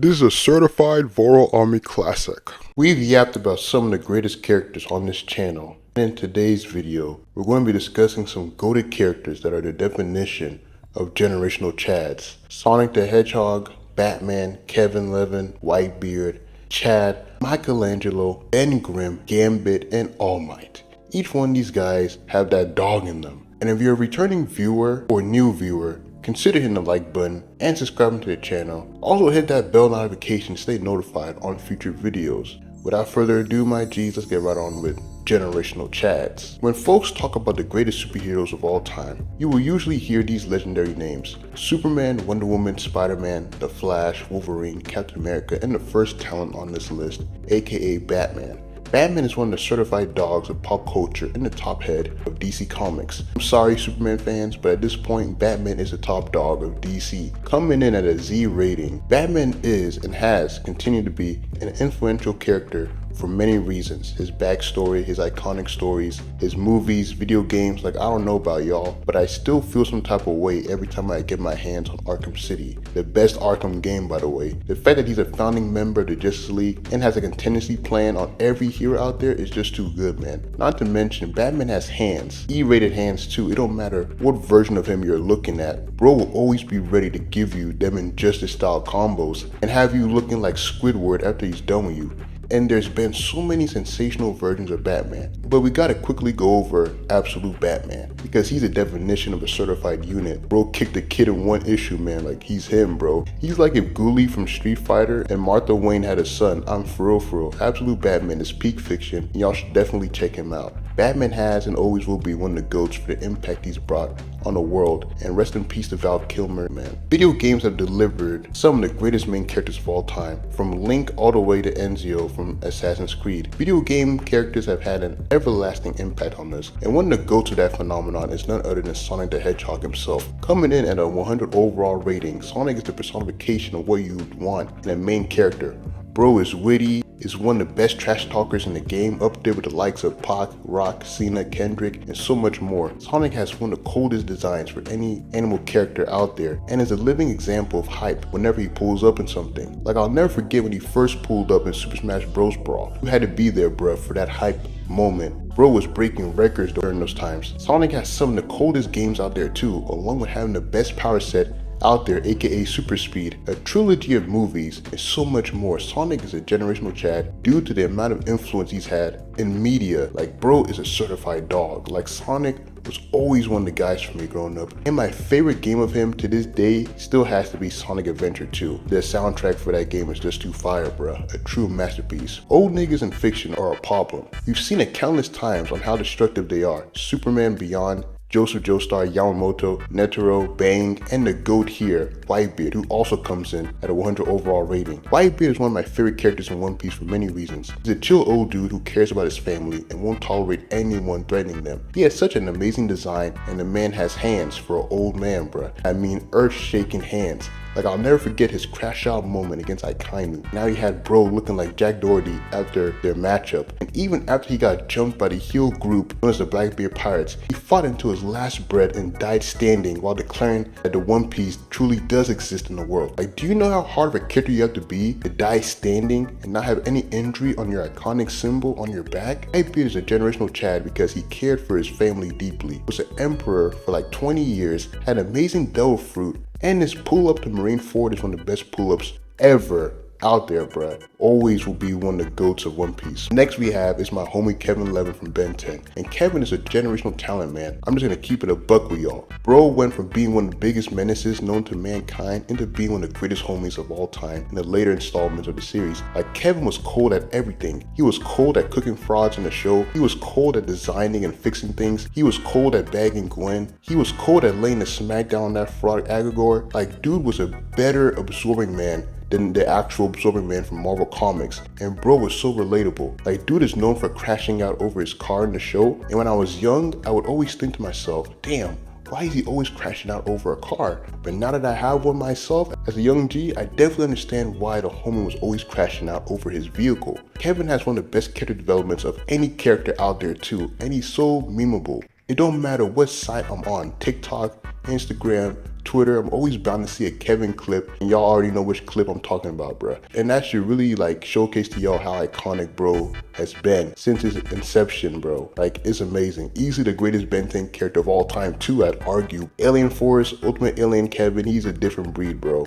This is a certified VoroAMI classic. We've yapped about some of the greatest characters on this channel. In today's video, we're going to be discussing some goated characters that are the definition of generational chads. Sonic the Hedgehog, Batman, Kevin Levin, Whitebeard, Chad, Michelangelo, Ben Grimm, Gambit, and All Might. Each one of these guys have that dog in them. And if you're a returning viewer or new viewer, consider hitting the like button and subscribing to the channel. Also hit that bell notification to stay notified on future videos. Without further ado, my G's, let's get right on with generational chads. When folks talk about the greatest superheroes of all time, you will usually hear these legendary names: Superman, Wonder Woman, Spider-Man, The Flash, Wolverine, Captain America, and the first talent on this list, aka Batman. Batman is one of the certified dogs of pop culture and the top head of DC Comics. I'm sorry Superman fans, but at this point Batman is the top dog of DC. Coming in at a Z rating, Batman is and has continued to be an influential character for many reasons. His backstory, his iconic stories, his movies, video games. Like, I don't know about y'all, but I still feel some type of way every time I get my hands on Arkham City. The best Arkham game, by the way. The fact that he's a founding member of the Justice League and has a contingency plan on every hero out there is just too good, man. Not to mention, Batman has hands. E-rated hands too. It don't matter what version of him you're looking at. Bro will always be ready to give you them Injustice style combos and have you looking like Squidward after he's done with you. And there's been so many sensational versions of Batman, but we gotta quickly go over Absolute Batman, because he's a definition of a certified unit. Bro kicked a kid in one issue, man, like he's him, bro. He's like if Ghoulie from Street Fighter and Martha Wayne had a son. I'm for real. Absolute Batman is peak fiction, and y'all should definitely check him out. Batman has and always will be one of the GOATs for the impact he's brought on the world, and rest in peace to Val Kilmer, man. Video games have delivered some of the greatest main characters of all time, from Link all the way to Ezio from Assassin's Creed. Video game characters have had an everlasting impact on us, and one of the GOATs of that phenomenon is none other than Sonic the Hedgehog himself. Coming in at a 100 overall rating, Sonic is the personification of what you want in a main character. Bro is witty, is one of the best trash talkers in the game, up there with the likes of Pac, Rock, Cena, Kendrick, and so much more. Sonic has one of the coldest designs for any animal character out there, and is a living example of hype whenever he pulls up in something. Like, I'll never forget when he first pulled up in Super Smash Bros. Brawl. You had to be there, bruh, for that hype moment. Bro was breaking records during those times. Sonic has some of the coldest games out there too, along with having the best power set out there, aka Super Speed, a trilogy of movies, and so much more. Sonic is a generational chad due to the amount of influence he's had in media. Like, bro is a certified dog. Like, Sonic was always one of the guys for me growing up. And my favorite game of him to this day still has to be Sonic Adventure 2. The soundtrack for that game is just too fire, bruh. A true masterpiece. Old niggas in fiction are a problem. We've seen it countless times on how destructive they are. Superman Beyond, Joseph Joestar, Yamamoto, Netero, Bang, and the GOAT here, Whitebeard, who also comes in at a 100 overall rating. Whitebeard is one of my favorite characters in One Piece for many reasons. He's a chill old dude who cares about his family and won't tolerate anyone threatening them. He has such an amazing design, and the man has hands for an old man, bruh. I mean, earth-shaking hands. Like, I'll never forget his crash out moment against Akainu. Now he had bro looking like Jack Doherty after their matchup. And even after he got jumped by the heel group known as the Blackbeard Pirates, he fought into his last breath and died standing while declaring that the One Piece truly does exist in the world. Like, do you know how hard of a character you have to be to die standing and not have any injury on your iconic symbol on your back? Whitebeard is a generational chad because he cared for his family deeply, was an emperor for like 20 years, had amazing devil fruit, and this pull-up to Marineford is one of the best pull-ups ever out there, bruh. Always will be one of the GOATs of One Piece. Next we have is my homie Kevin Levin from Ben 10. And Kevin is a generational talent, man. I'm just gonna keep it a buck with y'all. Bro went from being one of the biggest menaces known to mankind into being one of the greatest homies of all time in the later installments of the series. Like, Kevin was cold at everything. He was cold at cooking frauds in the show. He was cold at designing and fixing things. He was cold at bagging Gwen. He was cold at laying the smackdown on that fraud Agagor. Like, dude was a better absorbing man than the actual absorbing man from Marvel Comics, and bro was so relatable. Like, dude is known for crashing out over his car in the show, and when I was young, I would always think to myself, damn, why is he always crashing out over a car? But now that I have one myself, as a young G, I definitely understand why the homie was always crashing out over his vehicle. Kevin has one of the best character developments of any character out there too, and he's so memeable. It don't matter what site I'm on, TikTok, Instagram, Twitter, I'm always bound to see a Kevin clip, and y'all already know which clip I'm talking about, bruh. And that should really like showcase to y'all how iconic bro has been since his inception, bro. Like, it's amazing. Easily the greatest Ben 10 character of all time too, I'd argue. Alien Force, Ultimate Alien Kevin, he's a different breed, bro.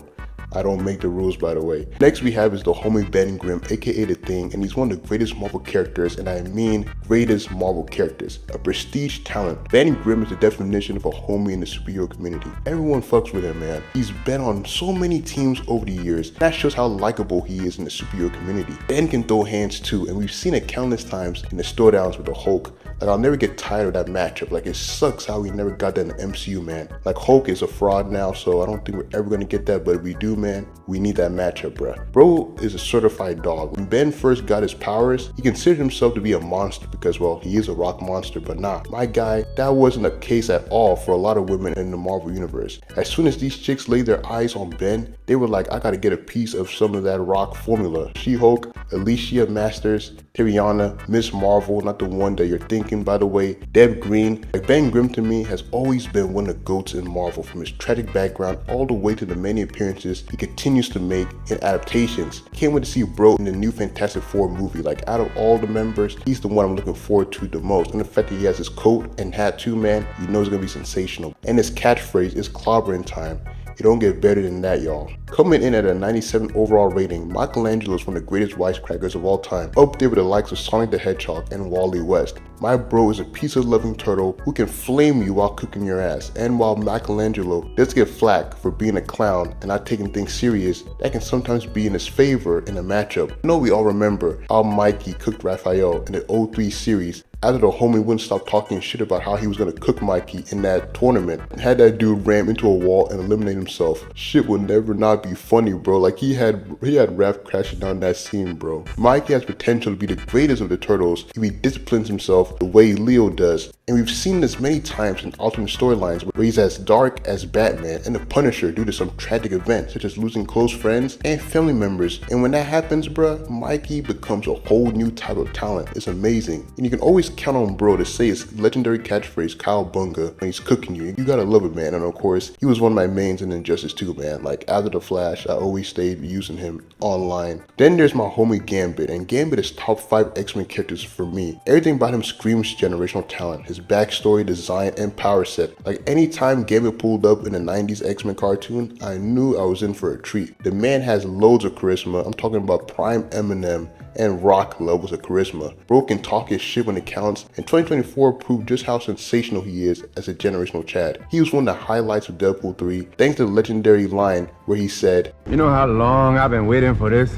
I don't make the rules, by the way. Next we have is the homie Ben Grimm, aka The Thing, and he's one of the greatest Marvel characters, and I mean greatest Marvel characters. A prestige talent. Ben Grimm is the definition of a homie in the superhero community. Everyone fucks with him, man. He's been on so many teams over the years. That shows how likable he is in the superhero community. Ben can throw hands too, and we've seen it countless times in the storedowns with the Hulk. Like, I'll never get tired of that matchup. Like, it sucks how we never got that in the MCU, man. Like, Hulk is a fraud now, so I don't think we're ever gonna get that, but if we do, man, we need that matchup, bruh. Bro is a certified dog. When Ben first got his powers, he considered himself to be a monster because, well, he is a rock monster, but nah, my guy, that wasn't the case at all for a lot of women in the Marvel universe. As soon as these chicks laid their eyes on Ben, they were like, I gotta get a piece of some of that rock formula. She-Hulk, Alicia Masters, Tyrionne, Miss Marvel, not the one that you're thinking, by the way, Deb Green. Like, Ben Grimm to me has always been one of the GOATs in Marvel, from his tragic background all the way to the many appearances he continues to make in adaptations. Can't wait to see bro in the new Fantastic Four movie. Like, out of all the members, he's the one I'm looking forward to the most. And the fact that he has his coat and hat too, man, you know it's gonna be sensational. And his catchphrase is clobbering time. It don't get better than that, y'all. Coming in at a 97 overall rating, Michelangelo is one of the greatest wisecrackers of all time, up there with the likes of Sonic the Hedgehog and Wally West. My bro is a pizza-loving turtle who can flame you while cooking your ass. And while Michelangelo does get flack for being a clown and not taking things serious, that can sometimes be in his favor in a matchup. I know we all remember how Mikey cooked Raphael in the 03 series, after the homie wouldn't stop talking shit about how he was gonna cook Mikey in that tournament, and had that dude ram into a wall and eliminate himself. Shit would never not be funny, bro. Like, he had Raph crashing down that scene, bro. Mikey has potential to be the greatest of the turtles if he disciplines himself the way Leo does. And we've seen this many times in alternate storylines where he's as dark as Batman and the Punisher due to some tragic event, such as losing close friends and family members. And when that happens, bruh, Mikey becomes a whole new type of talent. It's amazing. And you can always count on bro to say his legendary catchphrase, Cowabunga, when he's cooking you. You gotta love it, man. And of course, he was one of my mains in Injustice 2, man. Like, after the Flash, I always stayed using him online. Then there's my homie Gambit, and Gambit is top 5 X-Men characters for me. Everything about him screams generational talent. His backstory, design, and power set. Like, anytime Gambit pulled up in a 90s X-Men cartoon, I knew I was in for a treat. The man has loads of charisma. I'm talking about prime Eminem and rock levels of charisma. Bro can talk his shit when it counts, and 2024 proved just how sensational he is as a generational Chad. He was one of the highlights of Deadpool 3, thanks to the legendary line where he said, "You know how long I've been waiting for this?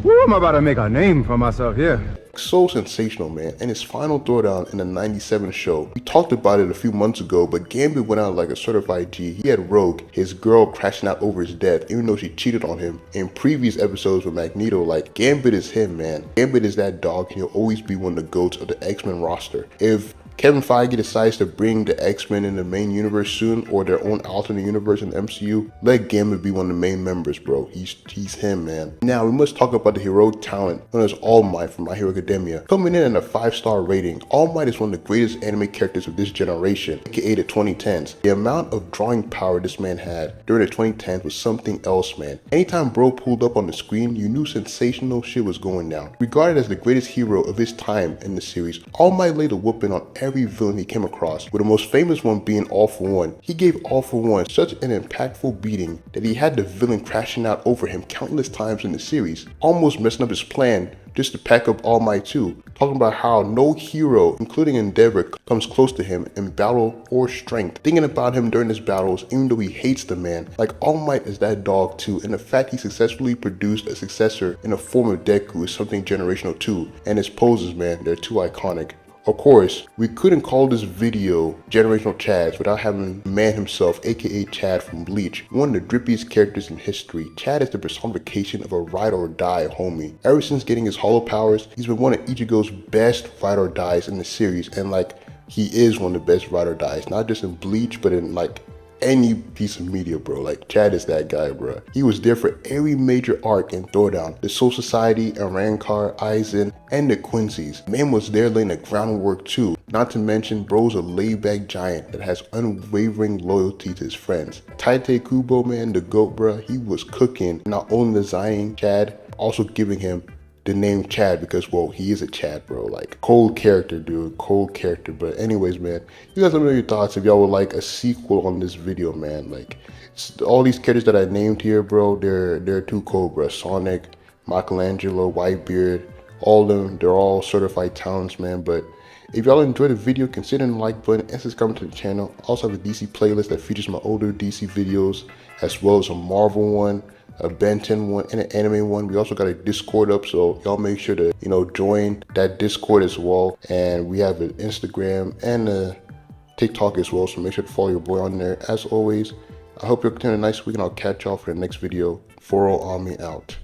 Woo, I'm about to make a name for myself here." So sensational, man. And his final throwdown in the 97 show, we talked about it a few months ago, but Gambit went out like a certified G. He had Rogue, his girl, crashing out over his death, even though she cheated on him. In previous episodes with Magneto, like, Gambit is him, man. Gambit is that dog, and he'll always be one of the GOATs of the X-Men roster. If Kevin Feige decides to bring the X-Men in the main universe soon, or their own alternate universe in the MCU, let Gambit be one of the main members, bro. He's him, man. Now, we must talk about the heroic talent known as All Might from My Hero Academia. Coming in at a 5-star rating, All Might is one of the greatest anime characters of this generation, aka the 2010s. The amount of drawing power this man had during the 2010s was something else, man. Anytime bro pulled up on the screen, you knew sensational shit was going down. Regarded as the greatest hero of his time in the series, All Might laid a whooping on every villain he came across, with the most famous one being All For One. He gave All For One such an impactful beating that he had the villain crashing out over him countless times in the series, almost messing up his plan just to pack up All Might too, talking about how no hero, including Endeavor, comes close to him in battle or strength. Thinking about him during his battles, even though he hates the man, like, All Might is that dog too, and the fact he successfully produced a successor in the form of Deku is something generational too, and his poses, man, they're too iconic. Of course, we couldn't call this video Generational Chads without having the man himself, aka Chad from Bleach, one of the drippiest characters in history. Chad is the personification of a ride or die homie. Ever since getting his holo powers, he's been one of Ichigo's best ride or dies in the series, and like, he is one of the best ride or dies, not just in Bleach, but in like any piece of media, bro. Like, Chad is that guy, bro. He was there for every major arc in Throwdown. The Soul Society, Arankar, Aizen, and the Quincy's. Man was there laying the groundwork too. Not to mention, bro's a laid-back giant that has unwavering loyalty to his friends. Taite Kubo, man, the GOAT, bro, he was cooking, not only designing Chad, also giving him the name Chad because, well, he is a Chad, bro. Like, cold character, dude, cold character. But anyways, man, you guys let me know your thoughts if y'all would like a sequel on this video, man. Like, all these characters that I named here, bro, they're too cold, bro. Sonic, Michelangelo, Whitebeard, all of them, they're all certified talents, man. But if y'all enjoyed the video, consider the like button and subscribe to the channel. I also have a DC playlist that features my older DC videos, as well as a Marvel one, a Ben 10 one, and an anime one. We also got a Discord up, so y'all make sure to, join that Discord as well. And we have an Instagram and a TikTok as well, so make sure to follow your boy on there. As always, I hope you're continuing a nice week, and I'll catch y'all for the next video. VoroAMI out.